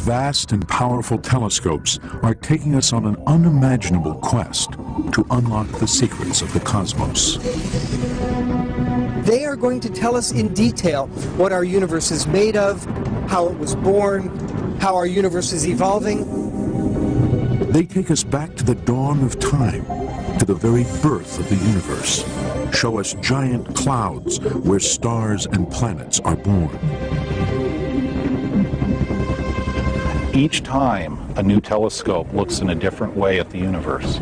vast and powerful telescopes are taking us on an unimaginable quest to unlock the secrets of the cosmos. They are going to tell us in detail what our universe is made of, how it was born, how our universe is evolving. They take us back to the dawn of time, to the very birth of the universe, show us giant clouds where stars and planets are born. Each time a new telescope looks in a different way at the universe,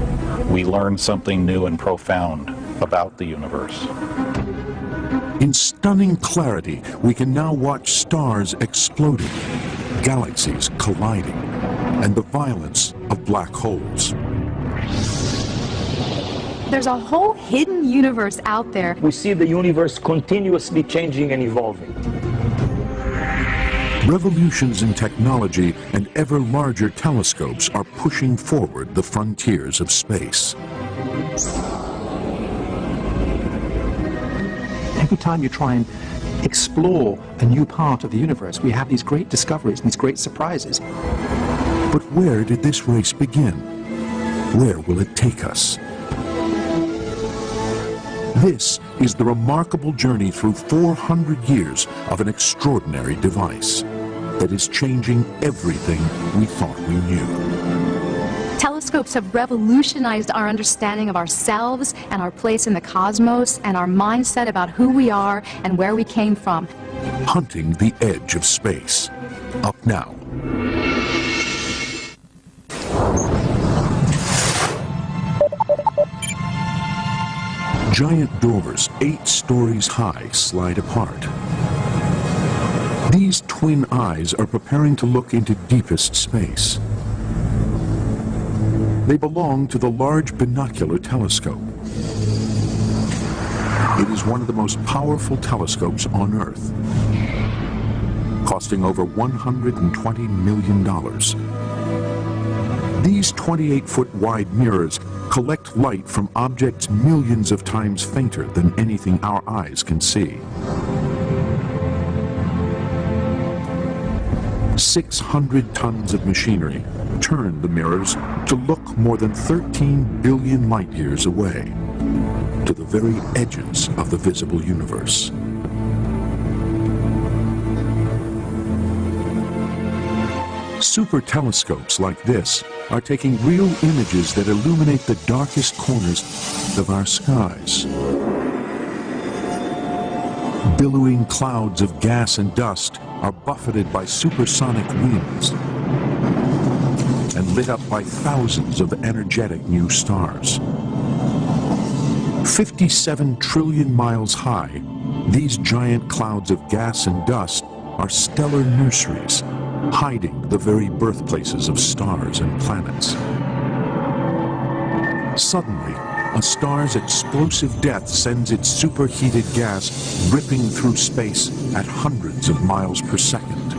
we learn something new and profound about the universe. In stunning clarity, we can now watch stars exploding, galaxies colliding, and the violence of black holes. There's a whole hidden universe out there. We see the universe continuously changing and evolving. Revolutions in technology and ever larger telescopes are pushing forward the frontiers of space. Every time you try and explore a new part of the universe, we have these great discoveries and these great surprises. But where did this race begin? Where will it take us? This is the remarkable journey through 400 years of an extraordinary device that is changing everything we thought we knew. Telescopes have revolutionized our understanding of ourselves and our place in the cosmos and our mindset about who we are and where we came from. Hunting the edge of space. Up now. Giant doors 8 stories high slide apart. These twin eyes are preparing to look into deepest space. They belong to the Large Binocular Telescope. It is one of the most powerful telescopes on Earth, costing over $120 million. These 28-foot wide mirrors collect light from objects millions of times fainter than anything our eyes can see. 600 tons of machinery turn the mirrors to look more than 13 billion light years away, to the very edges of the visible universe. Super telescopes like this are taking real images that illuminate the darkest corners of our skies. Billowing clouds of gas and dust are buffeted by supersonic winds and lit up by thousands of energetic new stars. 57 trillion miles high, these giant clouds of gas and dust are stellar nurseries, hiding the very birthplaces of stars and planets. Suddenly, a star's explosive death sends its superheated gas ripping through space at hundreds of miles per second.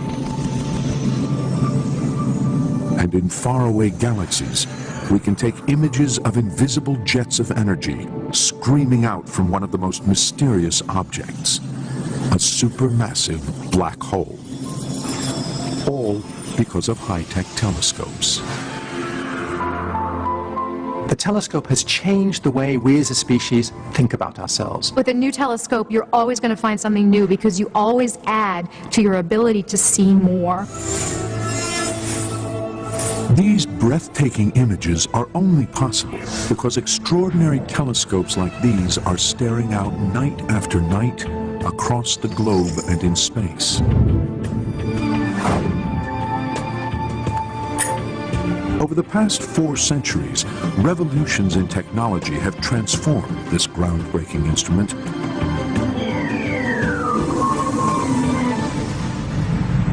And in faraway galaxies, we can take images of invisible jets of energy screaming out from one of the most mysterious objects, a supermassive black hole. All because of high-tech telescopes. The telescope has changed the way we as a species think about ourselves. With a new telescope, you're always going to find something new because you always add to your ability to see more. These breathtaking images are only possible because extraordinary telescopes like these are staring out night after night across the globe and in space. Over the past 4 centuries, revolutions in technology have transformed this groundbreaking instrument.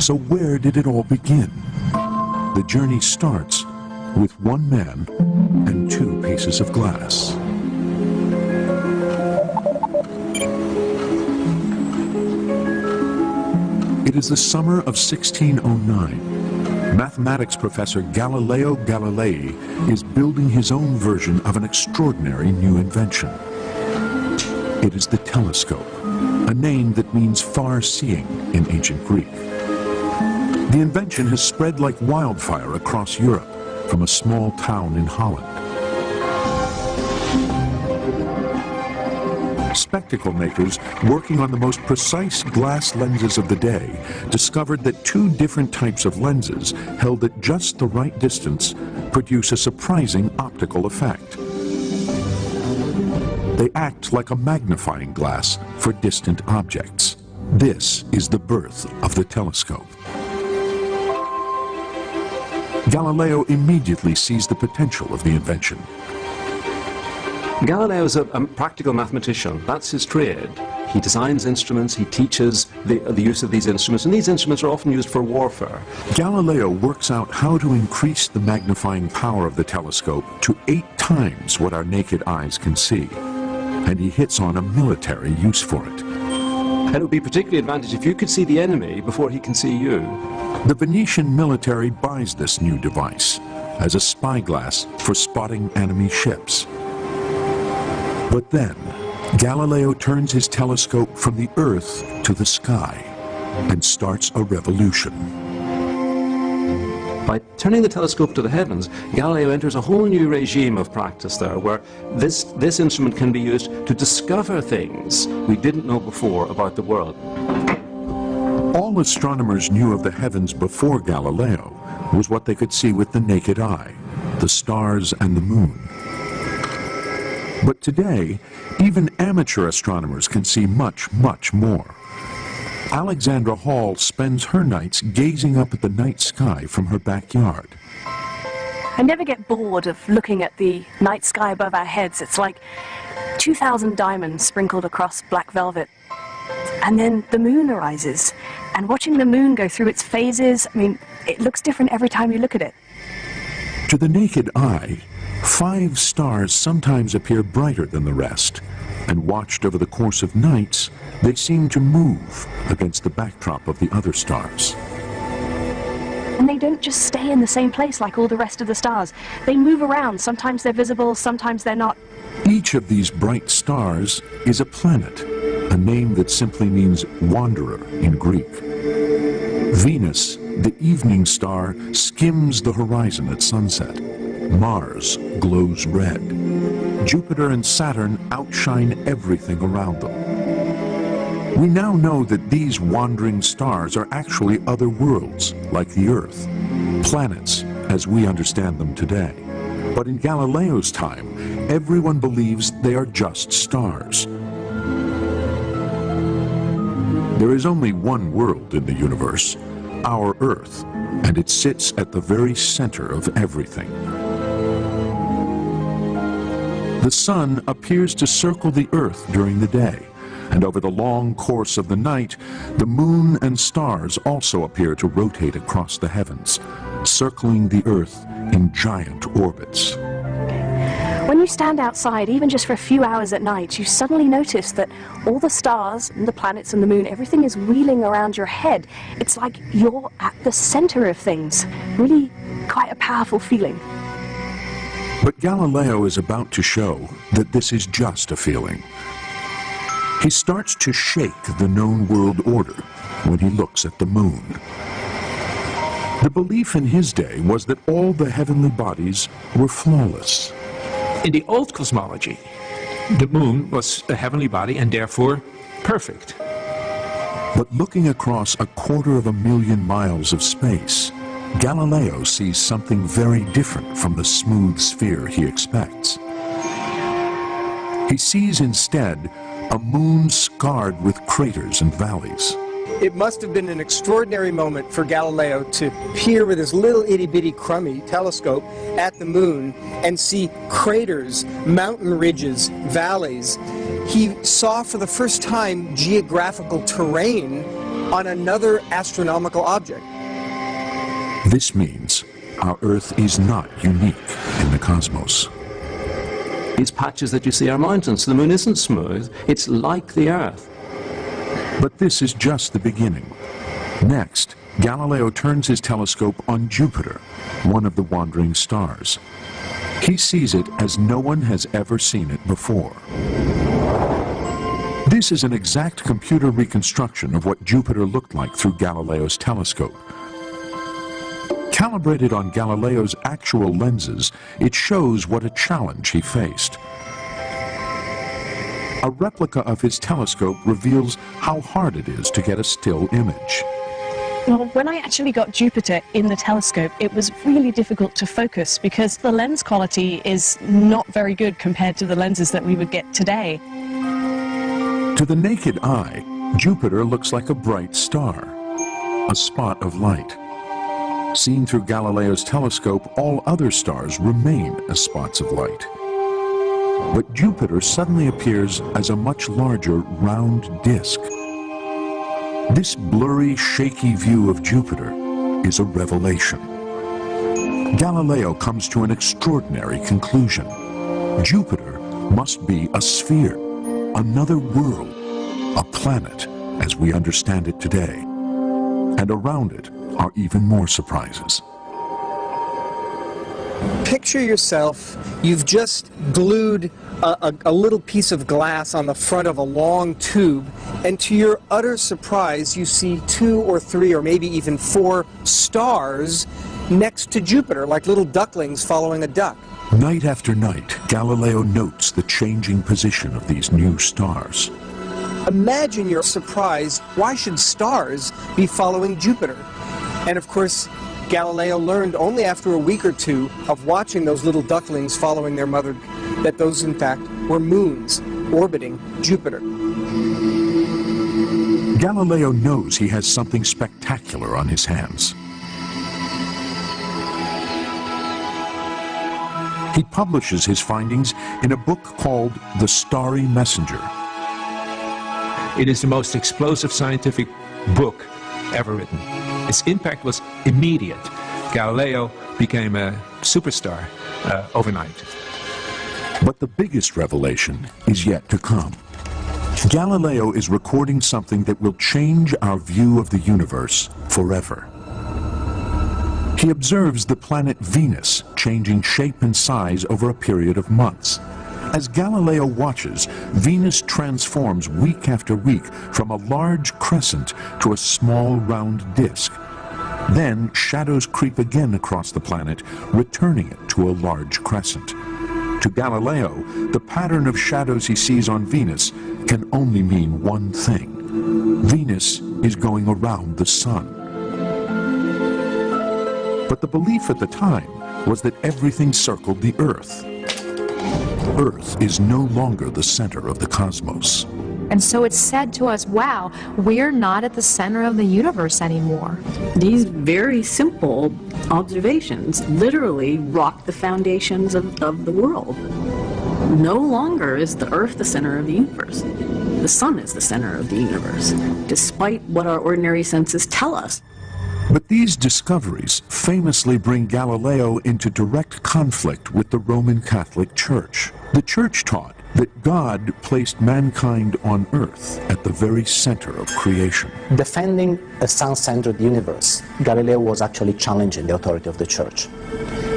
So where did it all begin? The journey starts with one man and 2 pieces of glass. It is the summer of 1609. Mathematics professor Galileo Galilei is building his own version of an extraordinary new invention. It is the telescope, a name that means far-seeing in ancient Greek. The invention has spread like wildfire across Europe, from a small town in Holland. Spectacle makers working on the most precise glass lenses of the day discovered that two different types of lenses held at just the right distance produce a surprising optical effect. They act like a magnifying glass for distant objects. This is the birth of the telescope. Galileo immediately sees the potential of the invention. Galileo is a practical mathematician. That's his trade. He designs instruments, he teaches the use of these instruments, and these instruments are often used for warfare. Galileo works out how to increase the magnifying power of the telescope to 8 times what our naked eyes can see. And he hits on a military use for it. And it would be particularly advantageous if you could see the enemy before he can see you. The Venetian military buys this new device as a spyglass for spotting enemy ships. But then, Galileo turns his telescope from the Earth to the sky and starts a revolution. By turning the telescope to the heavens, Galileo enters a whole new regime of practice there, where this instrument can be used to discover things we didn't know before about the world. All astronomers knew of the heavens before Galileo was what they could see with the naked eye, the stars and the moon. But today, even amateur astronomers can see much, much more. Alexandra Hall spends her nights gazing up at the night sky from her backyard. I never get bored of looking at the night sky above our heads. It's like 2,000 diamonds sprinkled across black velvet. And then the moon arises, and watching the moon go through its phases, I mean, it looks different every time you look at it. To the naked eye, 5 stars sometimes appear brighter than the rest, and watched over the course of nights, they seem to move against the backdrop of the other stars. And they don't just stay in the same place like all the rest of the stars. They move around. Sometimes they're visible, sometimes they're not. Each of these bright stars is a planet, a name that simply means wanderer in Greek. Venus, the evening star, skims the horizon at sunset. Mars glows red. Jupiter and Saturn outshine everything around them. We now know that these wandering stars are actually other worlds, like the Earth, planets as we understand them today. But in Galileo's time, everyone believes they are just stars. There is only one world in the universe, our Earth, and it sits at the very center of everything. The sun appears to circle the Earth during the day, and over the long course of the night, the moon and stars also appear to rotate across the heavens, circling the Earth in giant orbits. When you stand outside, even just for a few hours at night, you suddenly notice that all the stars and the planets and the moon, everything is wheeling around your head. It's like you're at the center of things. Really quite a powerful feeling. But Galileo is about to show that this is just a feeling. He starts to shake the known world order when he looks at the moon. The belief in his day was that all the heavenly bodies were flawless. In the old cosmology, the moon was a heavenly body and therefore perfect. But looking across 250,000 miles of space, Galileo sees something very different from the smooth sphere he expects. He sees instead a moon scarred with craters and valleys. It must have been an extraordinary moment for Galileo to peer with his little itty-bitty crummy telescope at the moon and see craters, mountain ridges, valleys. He saw for the first time geographical terrain on another astronomical object. This means our Earth is not unique in the cosmos. These patches that you see are mountains. The moon isn't smooth. It's like the Earth. But this is just the beginning. Next, Galileo turns his telescope on Jupiter, one of the wandering stars. He sees it as no one has ever seen it before. This is an exact computer reconstruction of what Jupiter looked like through Galileo's telescope. Calibrated on Galileo's actual lenses, it shows what a challenge he faced. A replica of his telescope reveals how hard it is to get a still image. Well, when I actually got Jupiter in the telescope, it was really difficult to focus because the lens quality is not very good compared to the lenses that we would get today. To the naked eye, Jupiter looks like a bright star, a spot of light. Seen through Galileo's telescope, all other stars remain as spots of light. But Jupiter suddenly appears as a much larger round disk. This blurry, shaky view of Jupiter is a revelation. Galileo comes to an extraordinary conclusion. Jupiter must be a sphere, another world, a planet as we understand it today. And around it are even more surprises. Picture yourself, you've just glued a little piece of glass on the front of a long tube, and to your utter surprise, you see 2 or 3 or maybe even 4 stars next to Jupiter, like little ducklings following a duck. Night after night, Galileo notes the changing position of these new stars. Imagine your surprise. Why should stars be following Jupiter? And of course, Galileo learned only after a week or two of watching those little ducklings following their mother that those, in fact, were moons orbiting Jupiter. Galileo knows he has something spectacular on his hands. He publishes his findings in a book called The Starry Messenger. It is the most explosive scientific book ever written. Its impact was immediate. Galileo became a superstar overnight. But the biggest revelation is yet to come. Galileo is recording something that will change our view of the universe forever. He observes the planet Venus changing shape and size over a period of months. As Galileo watches, Venus transforms week after week from a large crescent to a small round disk. Then shadows creep again across the planet, returning it to a large crescent. To Galileo, the pattern of shadows he sees on Venus can only mean one thing. Venus is going around the sun. But the belief at the time was that everything circled the Earth. Earth is no longer the center of the cosmos. And so it's said to us, wow, we're not at the center of the universe anymore. These very simple observations literally rock the foundations of the world. No longer is the Earth the center of the universe. The sun is the center of the universe, despite what our ordinary senses tell us. But these discoveries famously bring Galileo into direct conflict with the Roman Catholic Church. The Church taught that God placed mankind on Earth at the very center of creation. Defending a sun-centered universe, Galileo was actually challenging the authority of the Church.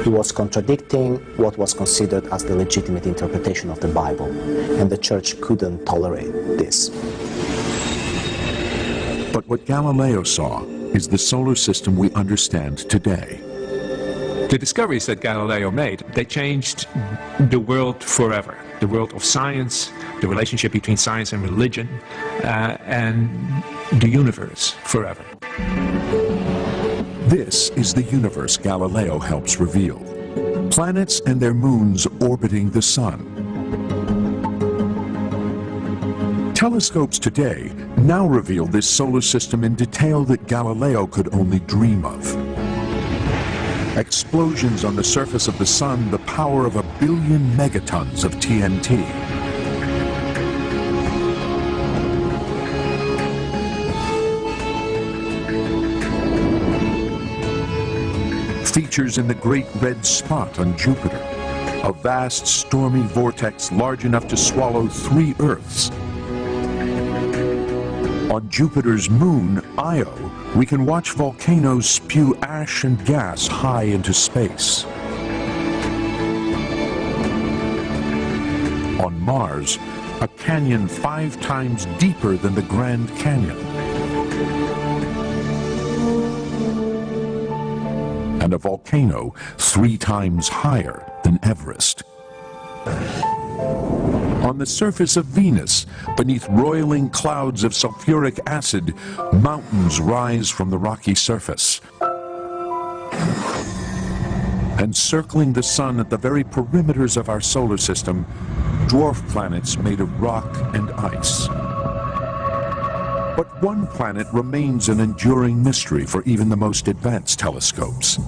He was contradicting what was considered as the legitimate interpretation of the Bible, and the Church couldn't tolerate this. But what Galileo saw is the solar system we understand today. The discoveries that Galileo made, they changed the world forever. The world of science, the relationship between science and religion, and the universe forever. This is the universe Galileo helps reveal. Planets and their moons orbiting the sun. Telescopes today now reveal this solar system in detail that Galileo could only dream of. Explosions on the surface of the sun, the power of 1 billion megatons of TNT. Features in the Great Red Spot on Jupiter, a vast stormy vortex large enough to swallow 3 Earths. On Jupiter's moon, Io, we can watch volcanoes spew ash and gas high into space. On Mars, a canyon 5 times deeper than the Grand Canyon. and a volcano 3 times higher than Everest. On the surface of Venus, beneath roiling clouds of sulfuric acid, mountains rise from the rocky surface. And circling the sun at the very perimeters of our solar system, dwarf planets made of rock and ice. But one planet remains an enduring mystery for even the most advanced telescopes: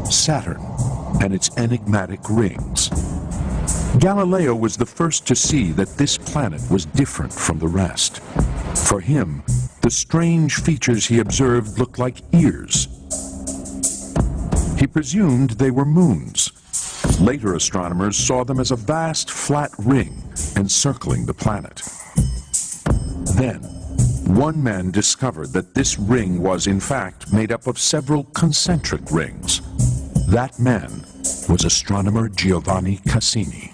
Saturn and its enigmatic rings. Galileo was the first to see that this planet was different from the rest. For him, the strange features he observed looked like ears. He presumed they were moons. Later astronomers saw them as a vast flat ring encircling the planet. Then, one man discovered that this ring was in fact made up of several concentric rings. That man was astronomer Giovanni Cassini.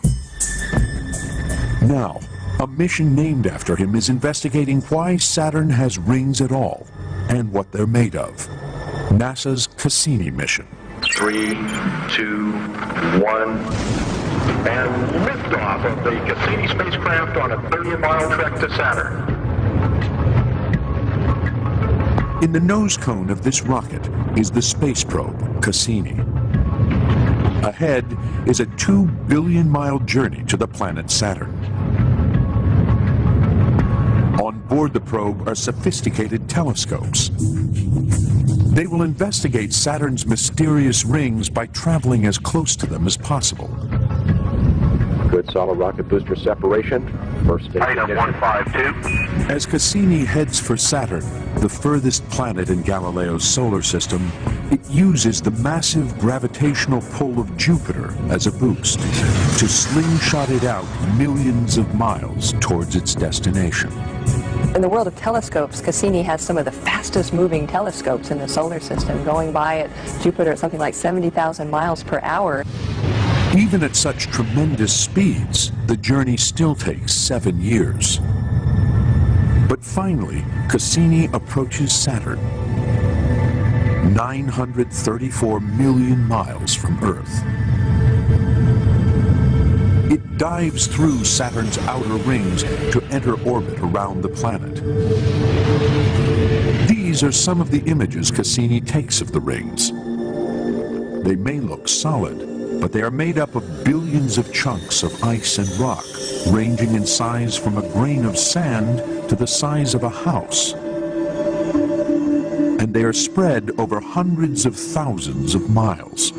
Now, a mission named after him is investigating why Saturn has rings at all and what they're made of. NASA's Cassini mission. 3, 2, 1, and liftoff of the Cassini spacecraft on a 30-mile trek to Saturn. In the nose cone of this rocket is the space probe, Cassini. Ahead is a 2 billion-mile journey to the planet Saturn. On board the probe are sophisticated telescopes. They will investigate Saturn's mysterious rings by traveling as close to them as possible. Good solid rocket booster separation. First stage. Item 152. As Cassini heads for Saturn, the furthest planet in Galileo's solar system, it uses the massive gravitational pull of Jupiter as a boost to slingshot it out millions of miles towards its destination. In the world of telescopes, Cassini has some of the fastest moving telescopes in the solar system, going by at Jupiter at something like 70,000 miles per hour. Even at such tremendous speeds, the journey still takes 7 years. But finally, Cassini approaches Saturn, 934 million miles from Earth. It dives through Saturn's outer rings to enter orbit around the planet. These are some of the images Cassini takes of the rings. They may look solid, but they are made up of billions of chunks of ice and rock, ranging in size from a grain of sand to the size of a house. And they are spread over hundreds of thousands of miles.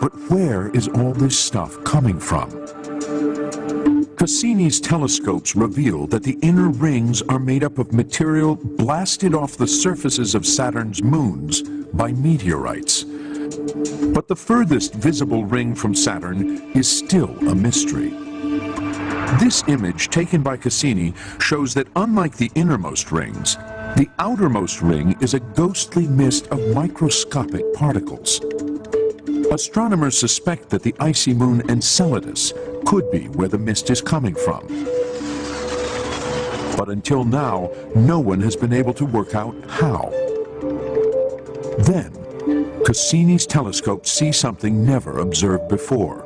But where is all this stuff coming from? Cassini's telescopes reveal that the inner rings are made up of material blasted off the surfaces of Saturn's moons by meteorites. But the furthest visible ring from Saturn is still a mystery. This image taken by Cassini shows that unlike the innermost rings, the outermost ring is a ghostly mist of microscopic particles. Astronomers suspect that the icy moon Enceladus could be where the mist is coming from. But until now, no one has been able to work out how. Then, Cassini's telescopes see something never observed before.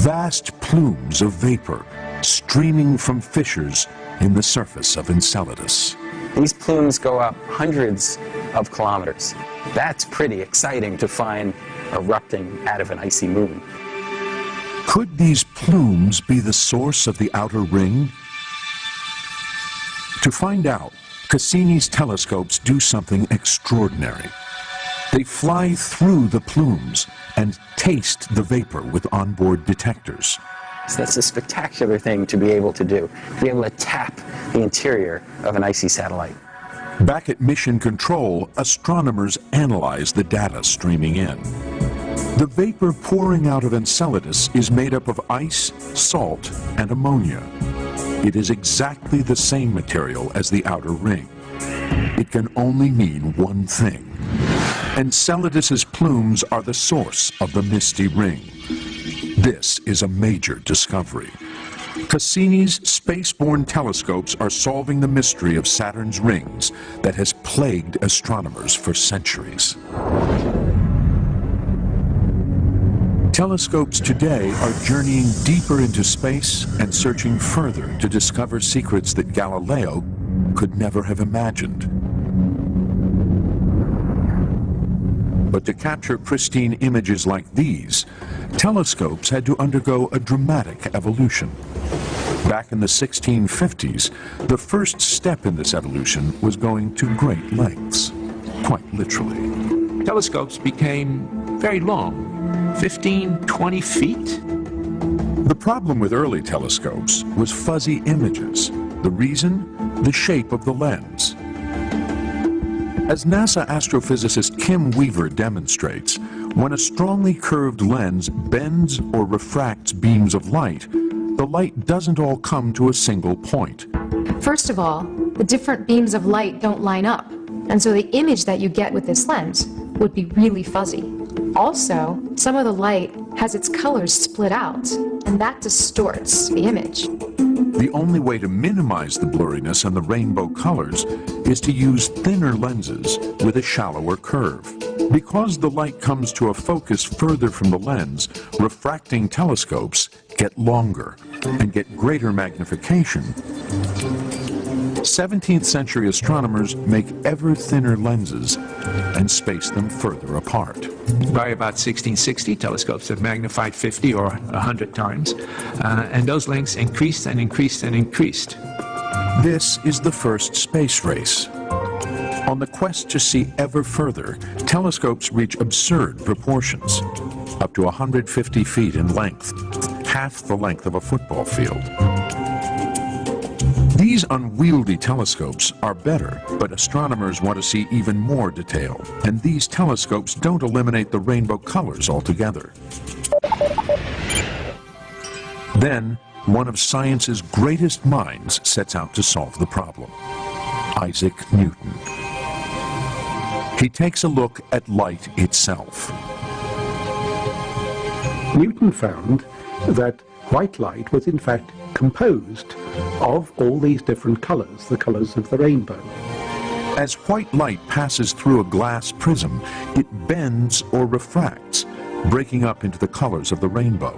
Vast plumes of vapor streaming from fissures in the surface of Enceladus. These plumes go up hundreds of kilometers. That's pretty exciting to find erupting out of an icy moon. Could these plumes be the source of the outer ring? To find out, Cassini's telescopes do something extraordinary. They fly through the plumes and taste the vapor with onboard detectors. So that's a spectacular thing to be able to do, to be able to tap the interior of an icy satellite. Back at Mission Control, astronomers analyze the data streaming in. The vapor pouring out of Enceladus is made up of ice, salt, and ammonia. It is exactly the same material as the outer ring. It can only mean one thing. Enceladus's plumes are the source of the misty ring. This is a major discovery. Cassini's spaceborne telescopes are solving the mystery of Saturn's rings that has plagued astronomers for centuries. Telescopes today are journeying deeper into space and searching further to discover secrets that Galileo could never have imagined. But to capture pristine images like these, telescopes had to undergo a dramatic evolution. Back in the 1650s, the first step in this evolution was going to great lengths, quite literally. Telescopes became very long, 15, 20 feet. The problem with early telescopes was fuzzy images. The reason? The shape of the lens. As NASA astrophysicist Kim Weaver demonstrates, when a strongly curved lens bends or refracts beams of light, the light doesn't all come to a single point. First of all, the different beams of light don't line up, and so the image that you get with this lens would be really fuzzy. Also, some of the light has its colors split out, and that distorts the image. The only way to minimize the blurriness and the rainbow colors is to use thinner lenses with a shallower curve. Because the light comes to a focus further from the lens, refracting telescopes get longer and get greater magnification. 17th century astronomers make ever thinner lenses and space them further apart. By about 1660, telescopes have magnified 50 or 100 times, and those lengths increased and increased and increased. This is the first space race. On the quest to see ever further, telescopes reach absurd proportions, up to 150 feet in length, half the length of a football field. These unwieldy telescopes are better, but astronomers want to see even more detail, and these telescopes don't eliminate the rainbow colors altogether. Then, one of science's greatest minds sets out to solve the problem: Isaac Newton. He takes a look at light itself. Newton found that white light was in fact composed of all these different colors, the colors of the rainbow. As white light passes through a glass prism, it bends or refracts, breaking up into the colors of the rainbow.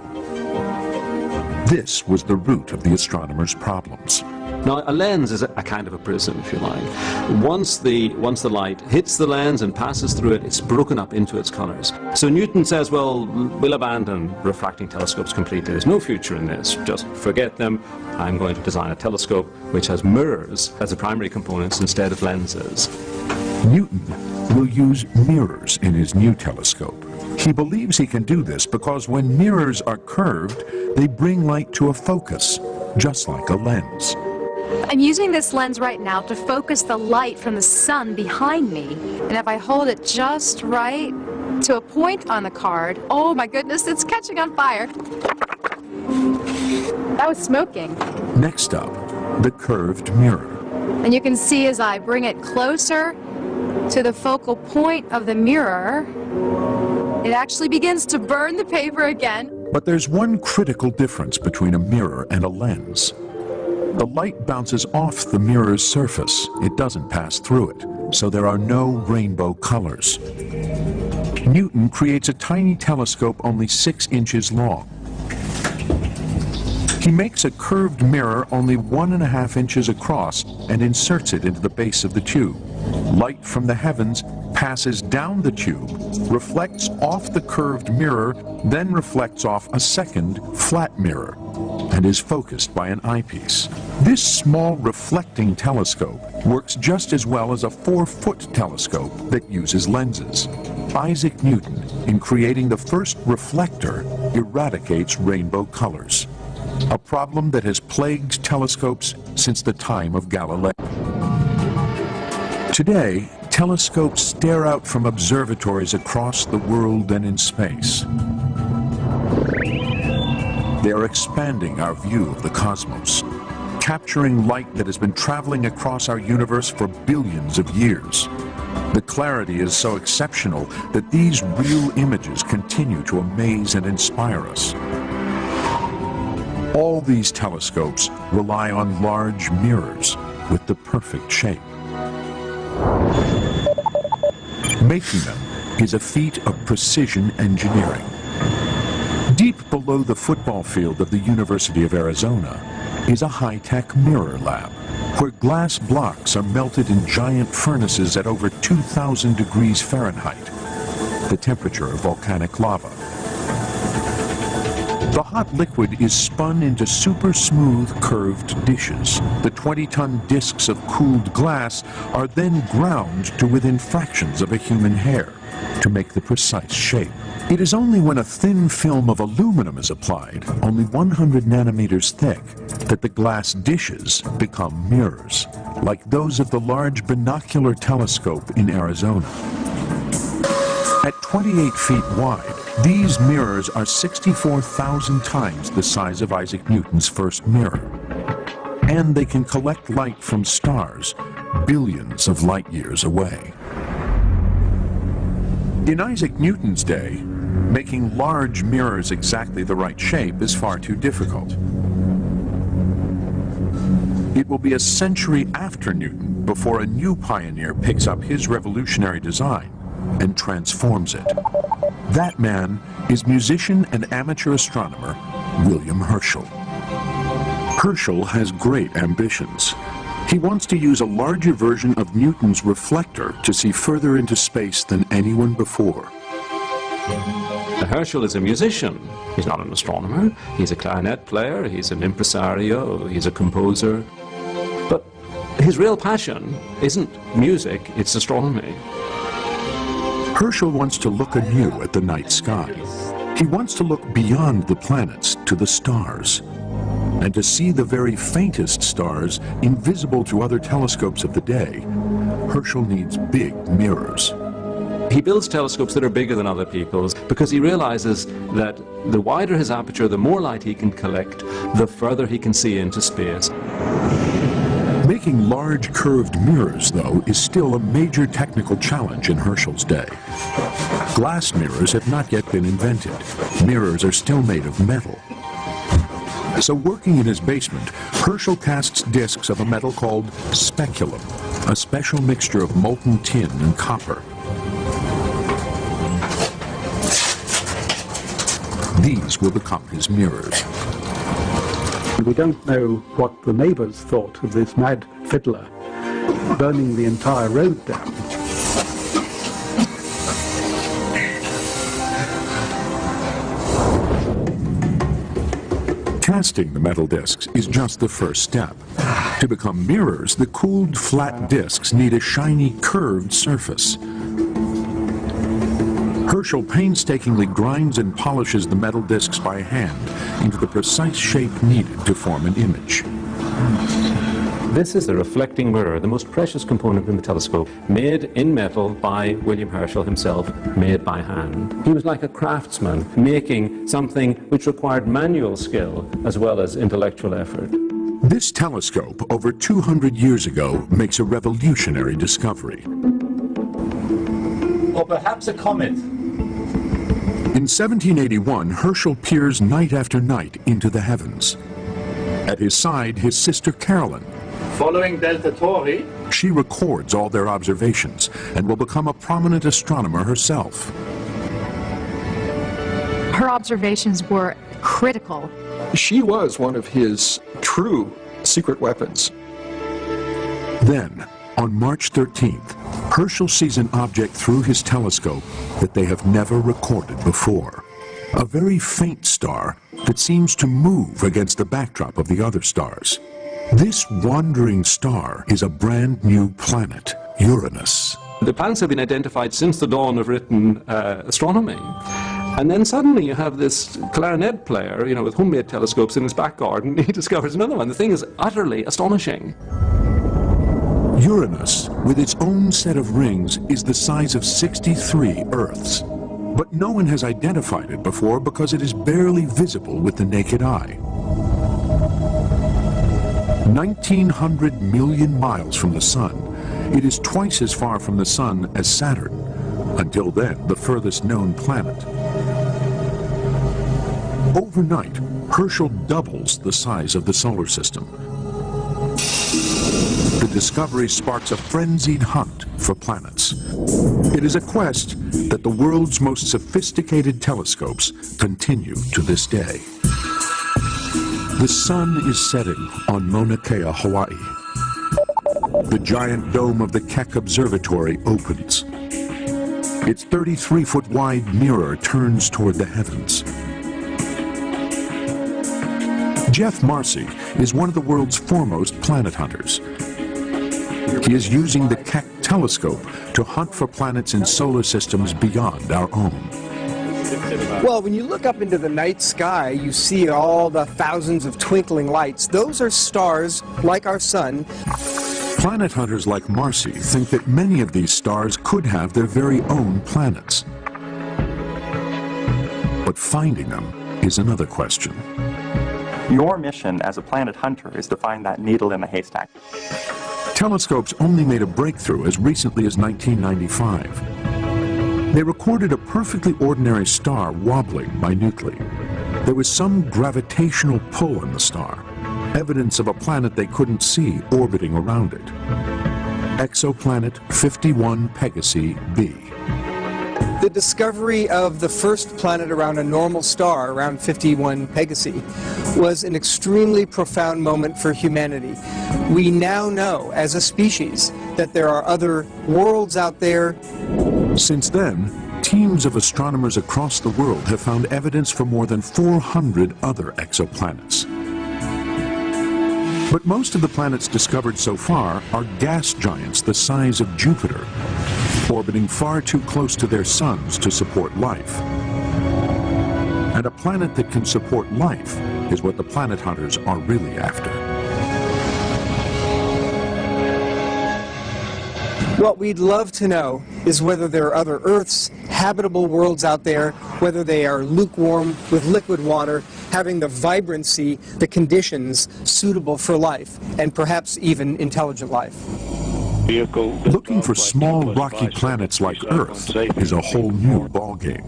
This was the root of the astronomers' problems. Now, a lens is a kind of a prism, if you like. Once the light hits the lens and passes through it, it's broken up into its colors. So Newton says, well, we'll abandon refracting telescopes completely. There's no future in this. Just forget them. I'm going to design a telescope which has mirrors as the primary components instead of lenses. Newton will use mirrors in his new telescope. He believes he can do this because when mirrors are curved, they bring light to a focus, just like a lens. I'm using this lens right now to focus the light from the sun behind me. And if I hold it just right to a point on the card, oh my goodness, it's catching on fire. That was smoking. Next up, the curved mirror. And you can see as I bring it closer to the focal point of the mirror, it actually begins to burn the paper again. But there's one critical difference between a mirror and a lens. The light bounces off the mirror's surface. It doesn't pass through it, so there are no rainbow colors. Newton creates a tiny telescope only 6 inches long. He makes a curved mirror only 1.5 inches across and inserts it into the base of the tube. Light from the heavens passes down the tube, reflects off the curved mirror, then reflects off a second flat mirror, and is focused by an eyepiece. This small reflecting telescope works just as well as a 4-foot telescope that uses lenses. Isaac Newton, in creating the first reflector, eradicates rainbow colors, a problem that has plagued telescopes since the time of Galileo. Today, telescopes stare out from observatories across the world and in space. They are expanding our view of the cosmos, capturing light that has been traveling across our universe for billions of years. The clarity is so exceptional that these real images continue to amaze and inspire us. All these telescopes rely on large mirrors with the perfect shape. Making them is a feat of precision engineering. Deep below the football field of the University of Arizona is a high-tech mirror lab, where glass blocks are melted in giant furnaces at over 2,000 degrees Fahrenheit, the temperature of volcanic lava. The hot liquid is spun into super smooth curved dishes. The 20-ton discs of cooled glass are then ground to within fractions of a human hair to make the precise shape. It is only when a thin film of aluminum is applied, only 100 nanometers thick, that the glass dishes become mirrors, like those of the large binocular telescope in Arizona. At 28 feet wide, these mirrors are 64,000 times the size of Isaac Newton's first mirror. And they can collect light from stars billions of light years away. In Isaac Newton's day, making large mirrors exactly the right shape is far too difficult. It will be a century after Newton before a new pioneer picks up his revolutionary design and transforms it. That man is musician and amateur astronomer William Herschel. Herschel has great ambitions. He wants to use a larger version of Newton's reflector to see further into space than anyone before. Herschel is a musician. He's not an astronomer. He's a clarinet player. He's an impresario. He's a composer. But his real passion isn't music, it's astronomy. Herschel wants to look anew at the night sky. He wants to look beyond the planets to the stars, and to see the very faintest stars invisible to other telescopes of the day. Herschel needs big mirrors. He builds telescopes that are bigger than other people's because he realizes that the wider his aperture, the more light he can collect, the further he can see into space. Making large curved mirrors, though, is still a major technical challenge in Herschel's day. Glass mirrors have not yet been invented. Mirrors are still made of metal. So working in his basement, Herschel casts discs of a metal called speculum, a special mixture of molten tin and copper. These will become his mirrors. We don't know what the neighbors thought of this mad fiddler burning the entire road down. Casting the metal discs is just the first step. To become mirrors, the cooled flat discs need a shiny curved surface. Herschel painstakingly grinds and polishes the metal discs by hand into the precise shape needed to form an image. This is the reflecting mirror, the most precious component in the telescope, made in metal by William Herschel himself, made by hand. He was like a craftsman, making something which required manual skill as well as intellectual effort. This telescope, over 200 years ago, makes a revolutionary discovery. Or perhaps a comet. In 1781, Herschel peers night after night into the heavens. At his side, his sister Carolyn. Following Delta Tauri, she records all their observations and will become a prominent astronomer herself. Her observations were critical. She was one of his true secret weapons. Then, on March 13th, Herschel sees an object through his telescope that they have never recorded before. A very faint star that seems to move against the backdrop of the other stars. This wandering star is a brand new planet, Uranus. The planets have been identified since the dawn of written astronomy. And then suddenly you have this clarinet player, with homemade telescopes in his back garden, he discovers another one. The thing is utterly astonishing. Uranus, with its own set of rings, is the size of 63 Earths. But no one has identified it before because it is barely visible with the naked eye. 1,900 million miles from the Sun, it is twice as far from the Sun as Saturn, until then the furthest known planet. Overnight, Herschel doubles the size of the solar system. The discovery sparks a frenzied hunt for planets. It is a quest that the world's most sophisticated telescopes continue to this day. The sun is setting on Mauna Kea, Hawaii. The giant dome of the Keck Observatory opens. Its 33-foot wide mirror turns toward the heavens. Jeff Marcy is one of the world's foremost planet hunters. He is using the Keck telescope to hunt for planets in solar systems beyond our own. Well, when you look up into the night sky, you see all the thousands of twinkling lights. Those are stars like our sun. Planet hunters like Marcy think that many of these stars could have their very own planets. But finding them is another question. Your mission as a planet hunter is to find that needle in the haystack. Telescopes only made a breakthrough as recently as 1995. They recorded a perfectly ordinary star wobbling minutely. There was some gravitational pull in the star, evidence of a planet they couldn't see orbiting around it. Exoplanet 51 Pegasi b. The discovery of the first planet around a normal star, around 51 Pegasi, was an extremely profound moment for humanity. We now know, as a species, that there are other worlds out there. Since then, teams of astronomers across the world have found evidence for more than 400 other exoplanets. But most of the planets discovered so far are gas giants the size of Jupiter, orbiting far too close to their suns to support life. And a planet that can support life is what the planet hunters are really after. What we'd love to know is whether there are other Earths, habitable worlds out there, whether they are lukewarm with liquid water, having the vibrancy, the conditions suitable for life, and perhaps even intelligent life. Looking for small rocky planets like Earth is a whole new ballgame.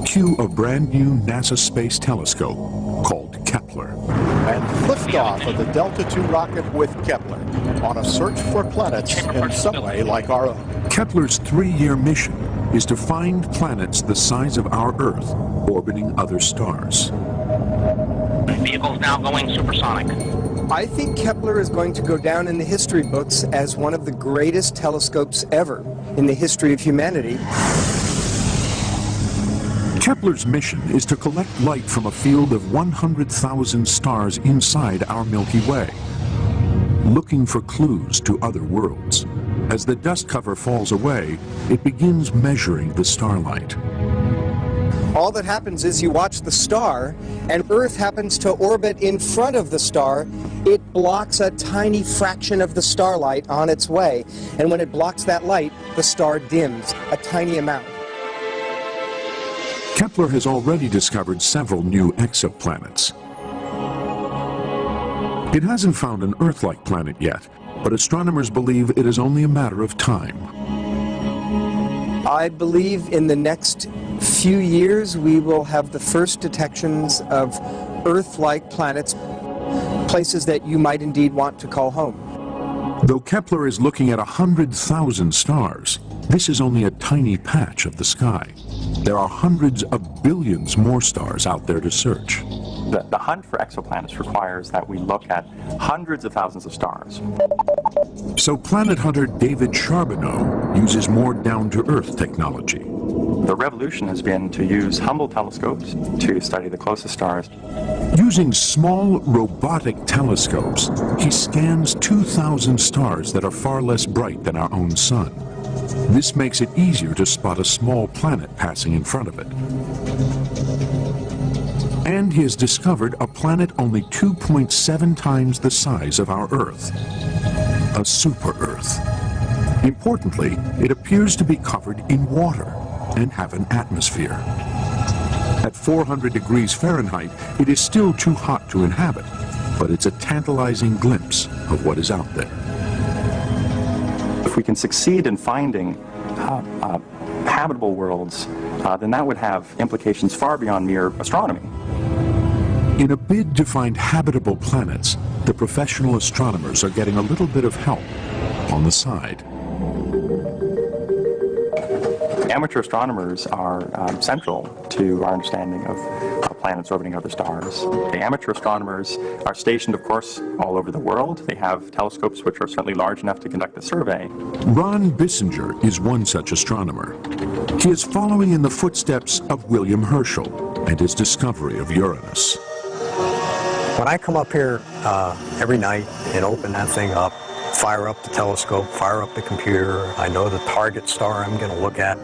Cue a brand new NASA space telescope called Kepler. And liftoff of the Delta II rocket with Kepler on a search for planets in some way like our own. Kepler's 3-year mission is to find planets the size of our Earth orbiting other stars. Vehicle's now going supersonic. I think Kepler is going to go down in the history books as one of the greatest telescopes ever in the history of humanity. Kepler's mission is to collect light from a field of 100,000 stars inside our Milky Way, looking for clues to other worlds. As the dust cover falls away, it begins measuring the starlight. All that happens is you watch the star, and Earth happens to orbit in front of the star. It blocks a tiny fraction of the starlight on its way, and when it blocks that light, the star dims a tiny amount. Kepler has already discovered several new exoplanets. It hasn't found an Earth-like planet yet, but astronomers believe it is only a matter of time. I believe in the next few years we will have the first detections of Earth-like planets, places that you might indeed want to call home. Though Kepler is looking at 100,000 stars, this is only a tiny patch of the sky. There are hundreds of billions more stars out there to search. The hunt for exoplanets requires that we look at hundreds of thousands of stars. So planet hunter David Charbonneau uses more down-to-earth technology. The revolution has been to use Hubble telescopes to study the closest stars. Using small robotic telescopes, he scans 2,000 stars that are far less bright than our own sun. This makes it easier to spot a small planet passing in front of it. And he has discovered a planet only 2.7 times the size of our Earth, a super-Earth. Importantly, it appears to be covered in water and have an atmosphere. At 400 degrees Fahrenheit, it is still too hot to inhabit, but it's a tantalizing glimpse of what is out there. If we can succeed in finding habitable worlds, then that would have implications far beyond mere astronomy. In a bid to find habitable planets, the professional astronomers are getting a little bit of help on the side. Amateur astronomers are central to our understanding of planets orbiting other stars. The amateur astronomers are stationed, of course, all over the world. They have telescopes which are certainly large enough to conduct a survey. Ron Bissinger is one such astronomer. He is following in the footsteps of William Herschel and his discovery of Uranus. When I come up here every night and open that thing up, fire up the telescope, fire up the computer, I know the target star I'm going to look at.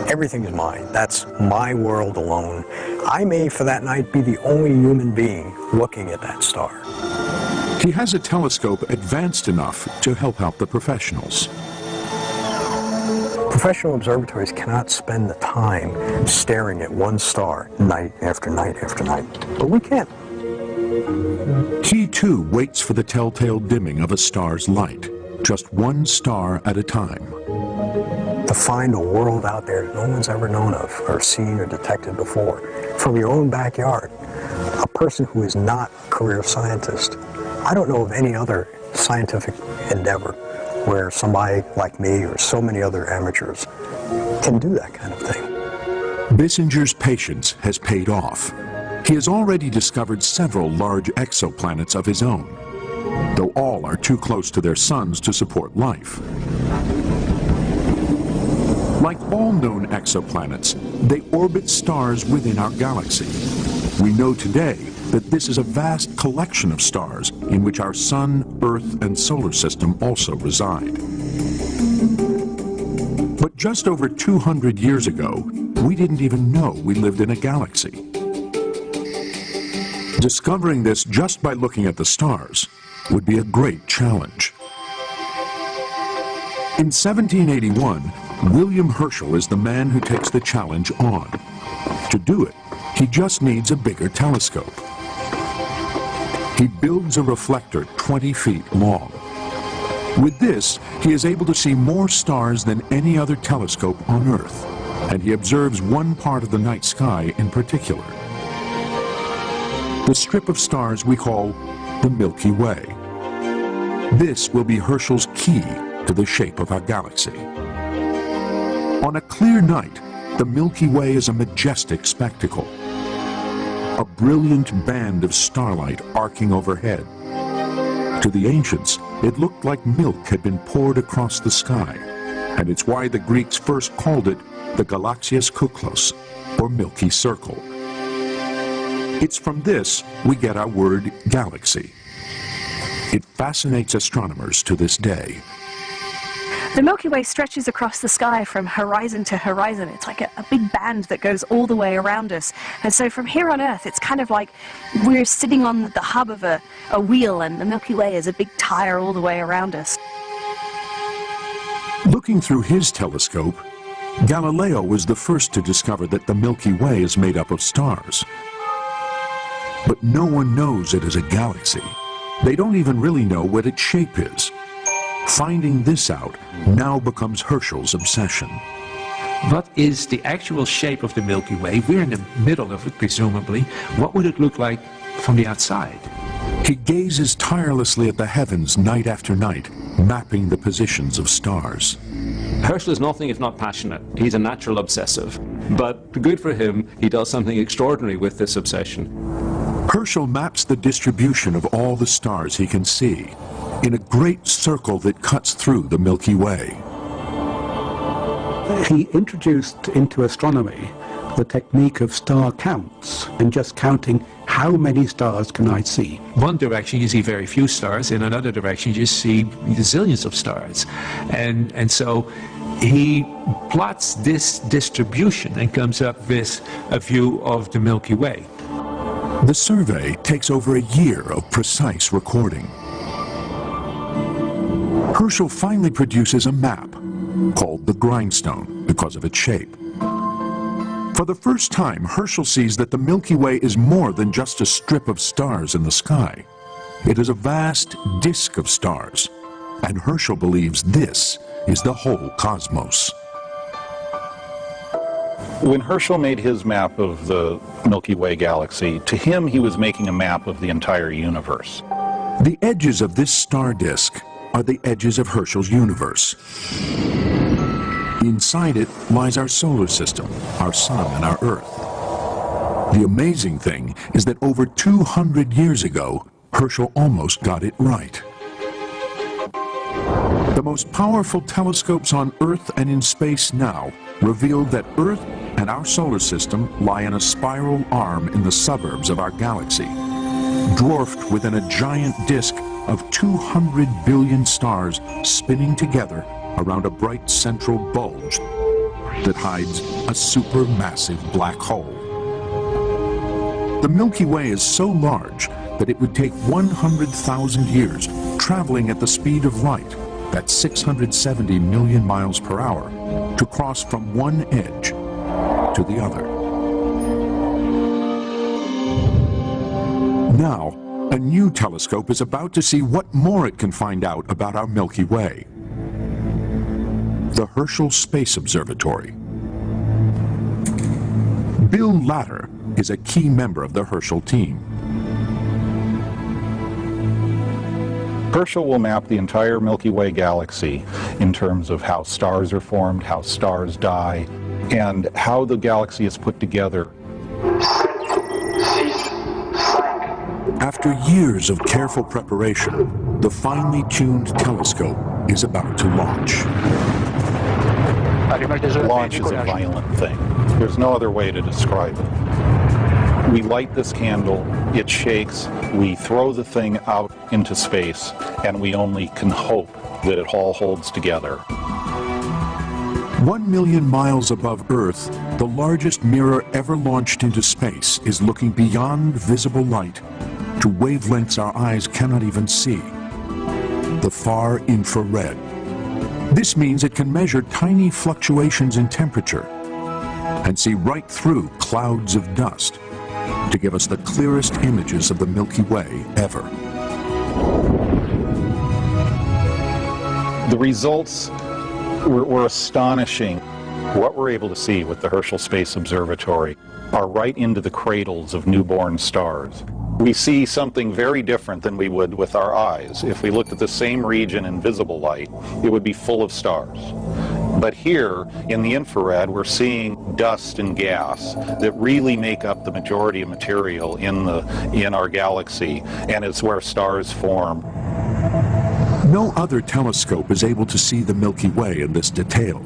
Everything is mine. That's my world alone. I may, for that night, be the only human being looking at that star. He has a telescope advanced enough to help out the professionals. Professional observatories cannot spend the time staring at one star night after night after night, but we can. T2 waits for the telltale dimming of a star's light, just one star at a time. To find a world out there that no one's ever known of or seen or detected before, from your own backyard, a person who is not a career scientist. I don't know of any other scientific endeavor where somebody like me or so many other amateurs can do that kind of thing. Bissinger's patience has paid off. He has already discovered several large exoplanets of his own, though all are too close to their suns to support life. Like all known exoplanets, they orbit stars within our galaxy. We know today that this is a vast collection of stars in which our Sun, Earth, and solar system also reside. But just over 200 years ago, we didn't even know we lived in a galaxy. Discovering this just by looking at the stars would be a great challenge. In 1781, William Herschel is the man who takes the challenge on. To do it, he just needs a bigger telescope. He builds a reflector 20 feet long. With this, he is able to see more stars than any other telescope on Earth, and he observes one part of the night sky in particular. The strip of stars we call the Milky Way. This will be Herschel's key to the shape of our galaxy. On a clear night, the Milky Way is a majestic spectacle. A brilliant band of starlight arcing overhead. To the ancients, it looked like milk had been poured across the sky, and it's why the Greeks first called it the Galaxias Kuklos, or Milky Circle. It's from this we get our word galaxy. It fascinates astronomers to this day. The Milky Way stretches across the sky from horizon to horizon. It's like a big band that goes all the way around us. And so from here on Earth, it's kind of like we're sitting on the hub of a wheel, and the Milky Way is a big tire all the way around us. Looking through his telescope, Galileo was the first to discover that the Milky Way is made up of stars. But no one knows it is a galaxy. They don't even really know what its shape is. Finding this out now becomes Herschel's obsession. What is the actual shape of the Milky Way? We're in the middle of it, presumably. What would it look like from the outside? He gazes tirelessly at the heavens night after night, mapping the positions of stars. Herschel is nothing if not passionate. He's a natural obsessive. But good for him, he does something extraordinary with this obsession. Herschel maps the distribution of all the stars he can see in a great circle that cuts through the Milky Way. He introduced into astronomy the technique of star counts and just counting how many stars can I see. One direction you see very few stars, in another direction you see zillions of stars. And so he plots this distribution and comes up with a view of the Milky Way. The survey takes over a year of precise recording. Herschel finally produces a map called the grindstone because of its shape. For the first time, Herschel sees that the Milky Way is more than just a strip of stars in the sky. It is a vast disk of stars, and Herschel believes this is the whole cosmos. When Herschel made his map of the Milky Way galaxy, to him he was making a map of the entire universe. The edges of this star disk are the edges of Herschel's universe. Inside it lies our solar system, our sun and our Earth. The amazing thing is that over 200 years ago, Herschel almost got it right. The most powerful telescopes on Earth and in space now revealed that Earth and our solar system lie in a spiral arm in the suburbs of our galaxy, dwarfed within a giant disk of 200 billion stars spinning together around a bright central bulge that hides a supermassive black hole. The Milky Way is so large that it would take 100,000 years traveling at the speed of light, that's 670 million miles per hour, to cross from one edge to the other. Now, a new telescope is about to see what more it can find out about our Milky Way. The Herschel Space Observatory. Bill Latter is a key member of the Herschel team. Herschel will map the entire Milky Way galaxy in terms of how stars are formed, how stars die, and how the galaxy is put together. After years of careful preparation, the finely tuned telescope is about to launch. Launch is a violent thing. There's no other way to describe it. We light this candle, it shakes, we throw the thing out into space, and we only can hope that it all holds together. 1 million miles above Earth, the largest mirror ever launched into space is looking beyond visible light to wavelengths our eyes cannot even see. The far infrared. This means it can measure tiny fluctuations in temperature and see right through clouds of dust to give us the clearest images of the Milky Way ever. The results were astonishing. What we're able to see with the Herschel Space Observatory are right into the cradles of newborn stars. We see something very different than we would with our eyes. If we looked at the same region in visible light, it would be full of stars. But here, in the infrared, we're seeing dust and gas that really make up the majority of material in our galaxy, and it's where stars form. No other telescope is able to see the Milky Way in this detail.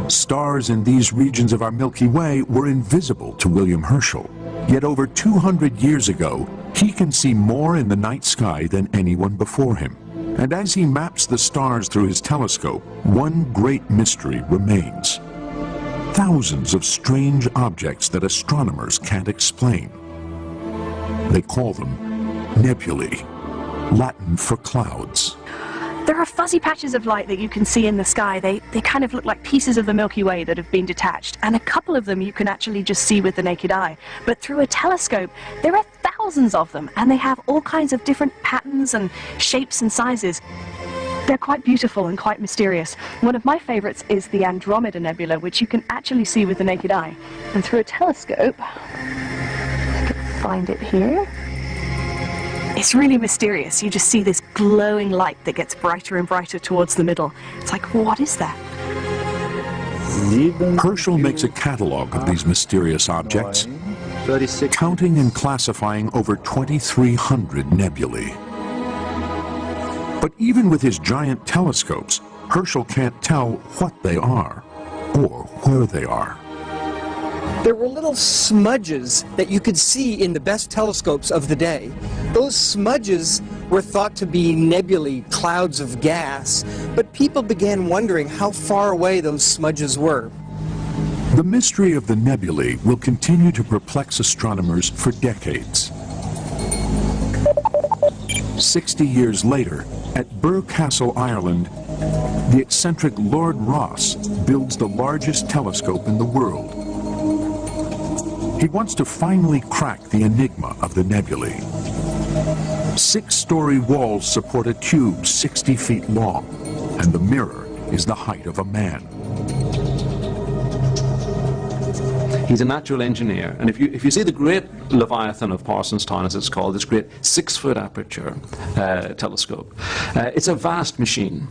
Stars in these regions of our Milky Way were invisible to William Herschel. Yet over 200 years ago, he can see more in the night sky than anyone before him. And as he maps the stars through his telescope, one great mystery remains. Thousands of strange objects that astronomers can't explain. They call them nebulae, Latin for clouds. There are fuzzy patches of light that you can see in the sky. They kind of look like pieces of the Milky Way that have been detached, and a couple of them you can actually just see with the naked eye. But through a telescope, there are thousands of them, and they have all kinds of different patterns and shapes and sizes. They're quite beautiful and quite mysterious. One of my favorites is the Andromeda Nebula, which you can actually see with the naked eye. And through a telescope, I can find it here. It's really mysterious. You just see this glowing light that gets brighter and brighter towards the middle. It's like, what is that? Herschel makes a catalog of these mysterious objects, counting and classifying over 2,300 nebulae. But even with his giant telescopes, Herschel can't tell what they are or where they are. There were little smudges that you could see in the best telescopes of the day. Those smudges were thought to be nebulae, clouds of gas, but people began wondering how far away those smudges were. The mystery of the nebulae will continue to perplex astronomers for decades. 60 years later, at Birr Castle, Ireland, the eccentric Lord Rosse builds the largest telescope in the world. He wants to finally crack the enigma of the nebulae. 6-story walls support a tube 60 feet long, and the mirror is the height of a man. He's a natural engineer, and if you see the great Leviathan of Parsonstown, as it's called, this great 6-foot aperture telescope, it's a vast machine.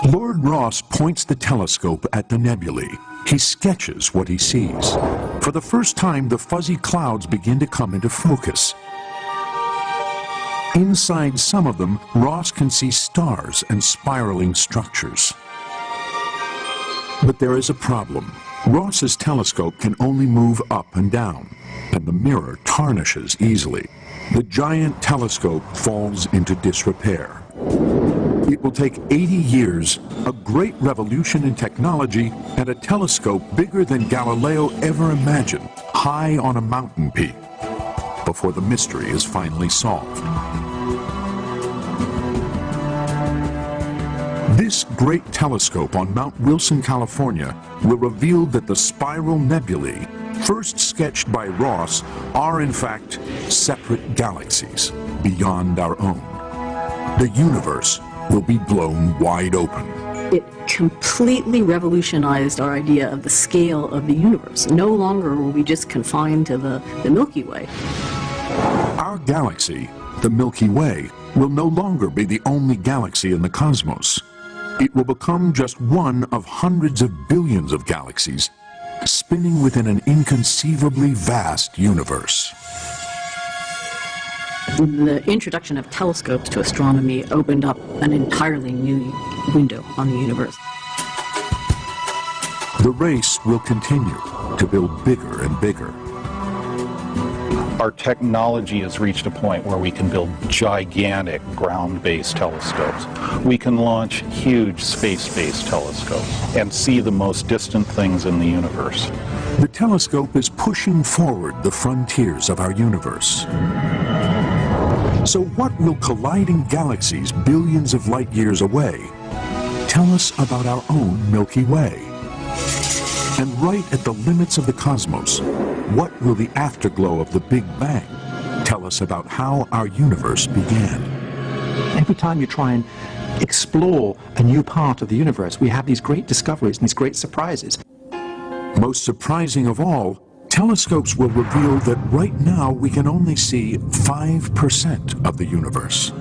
Lord Rosse points the telescope at the nebulae. He sketches what he sees. For the first time, the fuzzy clouds begin to come into focus. Inside some of them, Rosse can see stars and spiraling structures. But there is a problem. Rosse's telescope can only move up and down, and the mirror tarnishes easily. The giant telescope falls into disrepair. It will take 80 years, a great revolution in technology, and a telescope bigger than Galileo ever imagined, high on a mountain peak, before the mystery is finally solved. This great telescope on Mount Wilson, California, will reveal that the spiral nebulae, first sketched by Rosse, are in fact separate galaxies beyond our own. The universe will be blown wide open. It completely revolutionized our idea of the scale of the universe. No longer were we just confined to the Milky Way. Our galaxy, the Milky Way, will no longer be the only galaxy in the cosmos. It will become just one of hundreds of billions of galaxies, spinning within an inconceivably vast universe. The introduction of telescopes to astronomy opened up an entirely new window on the universe. The race will continue to build bigger and bigger. Our technology has reached a point where we can build gigantic ground-based telescopes. We can launch huge space-based telescopes and see the most distant things in the universe. The telescope is pushing forward the frontiers of our universe. So what will colliding galaxies billions of light years away tell us about our own Milky Way? And right at the limits of the cosmos, what will the afterglow of the Big Bang tell us about how our universe began? Every time you try and explore a new part of the universe, we have these great discoveries and these great surprises. Most surprising of all, telescopes will reveal that right now we can only see 5% of the universe.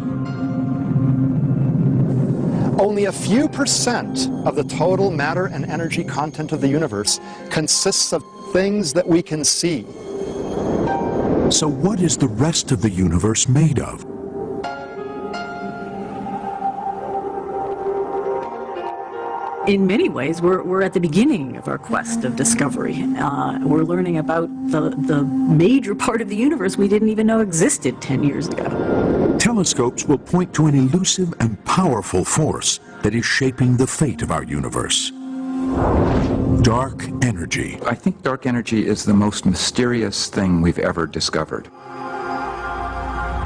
Only a few percent of the total matter and energy content of the universe consists of things that we can see. So what is the rest of the universe made of? In many ways, we're at the beginning of our quest of discovery. We're learning about the major part of the universe we didn't even know existed 10 years ago. Telescopes will point to an elusive and powerful force that is shaping the fate of our universe. Dark energy. I think dark energy is the most mysterious thing we've ever discovered.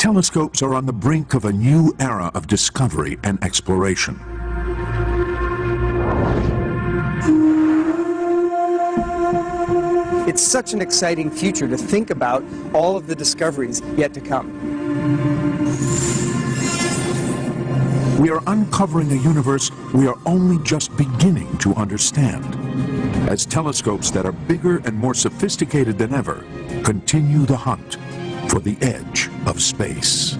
Telescopes are on the brink of a new era of discovery and exploration. It's such an exciting future to think about all of the discoveries yet to come. We are uncovering a universe we are only just beginning to understand, as telescopes that are bigger and more sophisticated than ever continue the hunt for the edge of space.